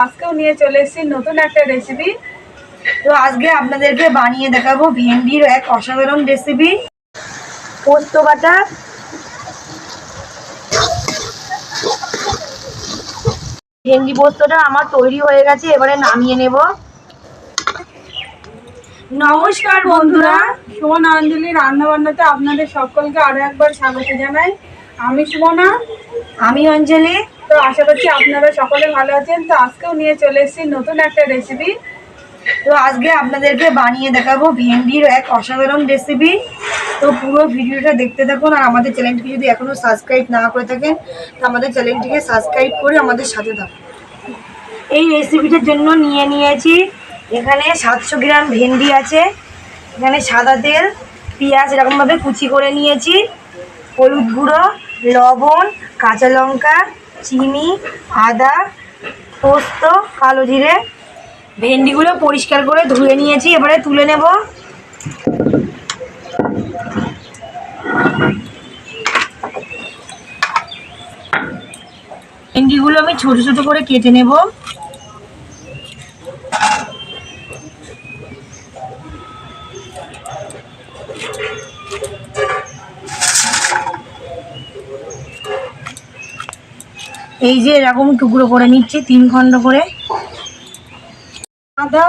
আজকেও নিয়ে চলে এসেছি নতুন একটা রেসিপি। তো আজকে আপনাদেরকে বানিয়ে দেখাবো ভেন্ডির এক অসাধারণ রেসিপি, পোস্ত বাটা। ভেন্ডি পোস্তটা আমার তৈরি হয়ে গেছে, এবারে নামিয়ে নেব। নমস্কার বন্ধুরা, সুমনা অঞ্জলি রান্নাবান্নাতে আপনাদের সকলকে আরো একবার স্বাগত জানাই। আমি সুমনা। আমি অঞ্জলি। তো আশা করছি আপনারা সকলে ভালো আছেন। তো আজকেও নিয়ে চলে এসেছি নতুন একটা রেসিপি। তো আজকে আপনাদেরকে বানিয়ে দেখাবো ভেন্ডির এক অসাধারণ রেসিপি। তো পুরো ভিডিওটা দেখতে থাকুন, আর আমাদের চ্যানেলটিকে যদি এখনও সাবস্ক্রাইব না করে থাকেন তো আমাদের চ্যানেলটিকে সাবস্ক্রাইব করে আমাদের সাথে থাকুন। এই রেসিপিটার জন্য নিয়েছি এখানে 700 গ্রাম ভেন্ডি আছে, এখানে সাদা তেল, পেঁয়াজ এরকমভাবে কুচি করে নিয়েছি, হলুদ গুঁড়ো, লবণ, কাঁচা লঙ্কা, চিনি, আদা, পোস্ত, কালো জিরে। ভেন্ডিগুলো পরিষ্কার করে ধুয়ে নিয়েছি, এবারে তুলে নেব। ভেন্ডিগুলো আমি ছোট ছোট করে কেটে নেব। এই যে এরকম টুকরো করে নিচ্ছি, 3 খণ্ড করে। আদা,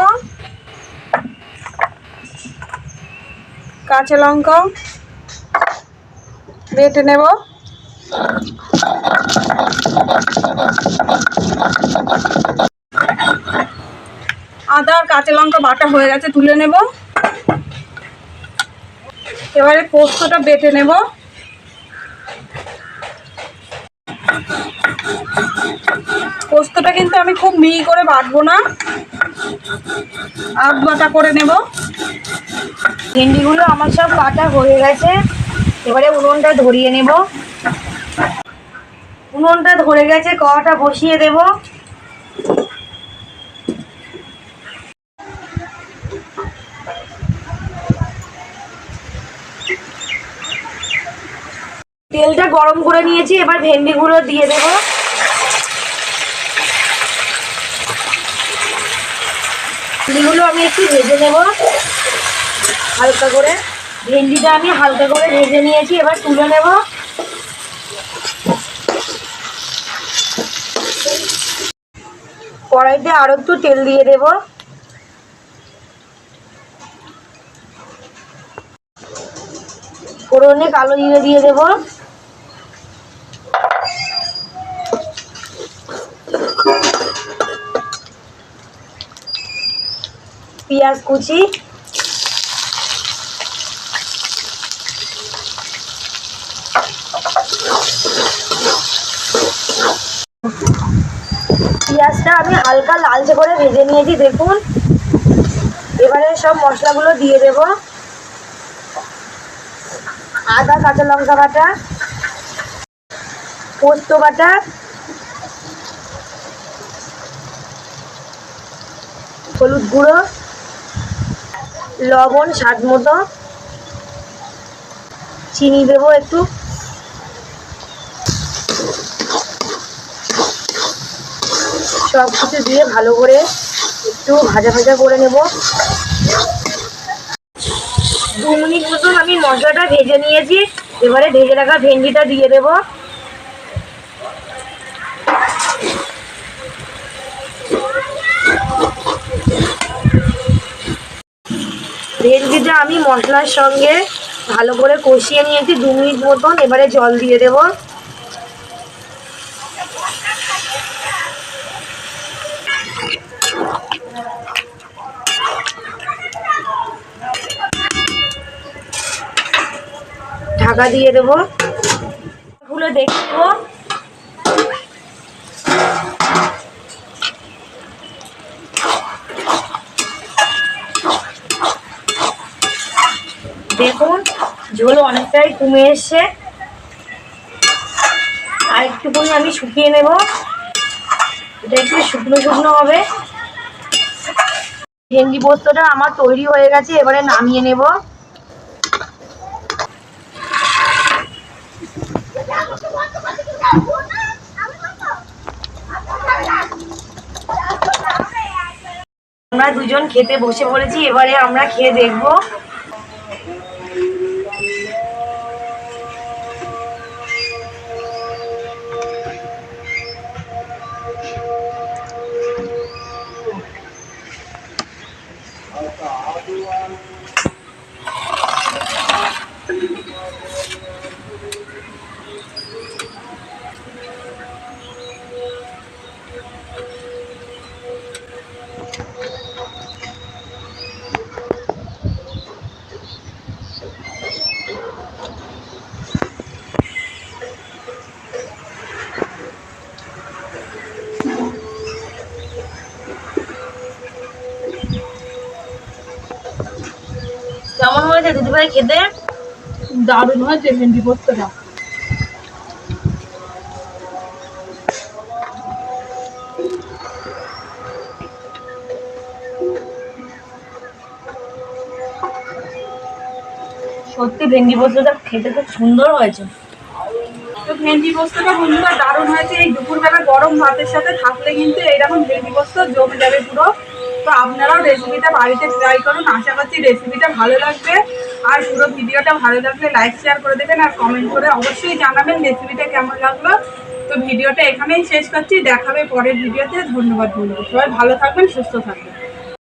কাঁচা লঙ্কা বেটে নেব। আদা আর কাঁচা লঙ্কা বাটা হয়ে গেছে, তুলে নেব। এবারে পোস্তটা বেটে নেব। পোস্তটা কিন্তু আমি খুব মিহি করে বাটবো না, আধ বাটা করে নেব। ভেন্ডিগুলো আমার সব কাটা হয়ে গেছে, এবারে উনুনটা ধরিয়ে নেব। উনুনটা ধরে গেছে, কড়াটা বসিয়ে দেব। তেলটা গরম করে নিয়েছি, এবার ভেন্ডিগুলো দিয়ে দেব। ভেন্ডিগুলো আমি একটু ভেজে নেব হালকা করে। ভেন্ডিটা আমি হালকা করে ভেজে নিয়েছি, এবার তুলে নেব। কড়াইতে আরো একটু তেল দিয়ে দেব। ফোড়নে কালো জিরে দিয়ে দেব। পেঁয়াজ কুচি, পেঁয়াজটা আমি হালকা লালচে করে ভেজে নিয়েছি, দেখুন। এবারে সব মশলাগুলো দিয়ে দেব। আদা, কাঁচা লঙ্কা বাটা, পোস্ত বাটা, হলুদ গুঁড়ো, লবণ স্বাদ মতো, চিনি দেবো একটু। সব কিছু দিয়ে ভালো করে একটু ভাজা ভাজা করে নেব। 2 মিনিট মতন আমি মশলাটা ভেজে নিয়েছি, এবারে ভেজে রাখা ভেন্ডিটা দিয়ে দেব। ভেন্ডিটা আমি মশলার সঙ্গে ভালো করে কষিয়ে নিয়েছি 2 মিনিট মতন, এবারে জল দিয়ে দেব। ঢাকা দিয়ে দেবো, গুলো দেখবো। দেখুন ঝোল অনেকটাই কমে এসছে, আর একটুখানি আমি শুকিয়ে নেব। এটা একটু শুকনো শুকনো হবে। ভেন্ডি পোস্তটা আমার তৈরি হয়ে গেছে, এবারে নামিয়ে নেব। আমরা দুজন খেতে বসে পড়েছি, এবারে আমরা খেয়ে দেখবো। কেমন হয়েছে দিদিভাই খেতে? দারুণ হয়েছে ভেন্ডি পোস্তটা। সত্যি ভেন্ডি পোস্তটা খেতে খুব সুন্দর হয়েছে। তো ভেন্ডি পোস্তটা বন্ধুরা দারুণ হয়েছে। এই দুপুরবেলা গরম ভাতের সাথে থাকলে কিন্তু এইরকম ভেন্ডি পোস্ত জমে যাবে পুরো। তো আপনারাও রেসিপিটা বাড়িতে ট্রাই করুন, আশা করছি রেসিপিটা ভালো লাগবে। আর পুরো ভিডিওটা ভালো লাগলে লাইক শেয়ার করে দেবেন আর কমেন্ট করে অবশ্যই জানাবেন রেসিপিটা কেমন লাগলো। তো ভিডিওটা এখানেই শেষ করছি, দেখাবে পরের ভিডিওতে। ধন্যবাদ বন্ধু, সবাই ভালো থাকবেন, সুস্থ থাকবেন।